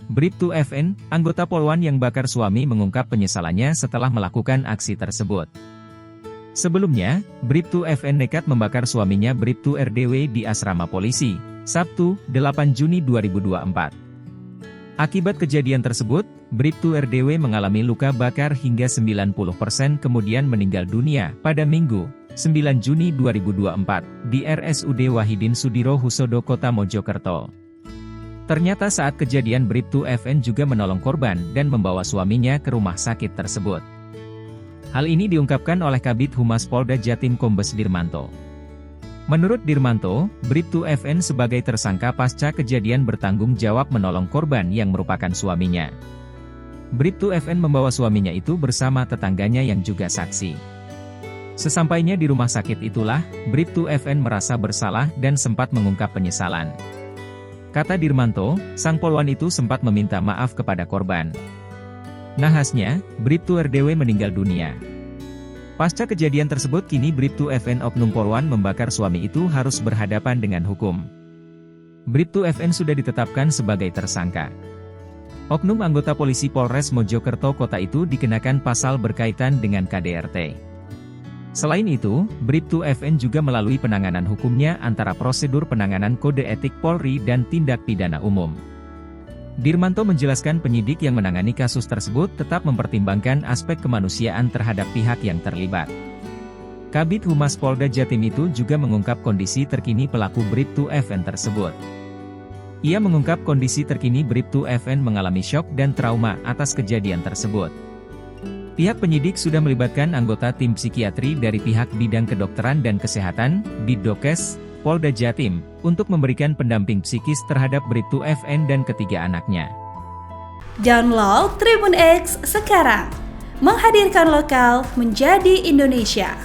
Bribtu FN, anggota Polwan yang bakar suami mengungkap penyesalannya setelah melakukan aksi tersebut. Sebelumnya, Bribtu FN nekat membakar suaminya Bribtu RDW di asrama polisi, Sabtu, 8 Juni 2024. Akibat kejadian tersebut, Bribtu RDW mengalami luka bakar hingga 90% kemudian meninggal dunia pada Minggu, 9 Juni 2024, di RSUD Wahidin Sudirohusodo Kota Mojokerto. Ternyata saat kejadian Bribtu FN juga menolong korban dan membawa suaminya ke rumah sakit tersebut. Hal ini diungkapkan oleh Kabid Humas Polda Jatim Kombes Dirmanto. Menurut Dirmanto, Bribtu FN sebagai tersangka pasca kejadian bertanggung jawab menolong korban yang merupakan suaminya. Bribtu FN membawa suaminya itu bersama tetangganya yang juga saksi. Sesampainya di rumah sakit itulah, Bribtu FN merasa bersalah dan sempat mengungkap penyesalan. Kata Dirmanto, sang polwan itu sempat meminta maaf kepada korban. Nahasnya, Bribtu RDW meninggal dunia. Pasca kejadian tersebut kini Bribtu FN oknum polwan membakar suami itu harus berhadapan dengan hukum. Bribtu FN sudah ditetapkan sebagai tersangka. Oknum anggota polisi Polres Mojokerto Kota itu dikenakan pasal berkaitan dengan KDRT. Selain itu, Bribtu FN juga melalui penanganan hukumnya antara prosedur penanganan kode etik Polri dan tindak pidana umum. Dirmanto menjelaskan penyidik yang menangani kasus tersebut tetap mempertimbangkan aspek kemanusiaan terhadap pihak yang terlibat. Kabid Humas Polda Jatim itu juga mengungkap kondisi terkini pelaku Bribtu FN tersebut. Ia mengungkap kondisi terkini Bribtu FN mengalami syok dan trauma atas kejadian tersebut. Pihak penyidik sudah melibatkan anggota tim psikiatri dari pihak bidang kedokteran dan kesehatan, Bidokes, Polda Jatim, untuk memberikan pendamping psikis terhadap Bribtu FN dan ketiga anaknya. Download Tribun X sekarang, menghadirkan lokal menjadi Indonesia.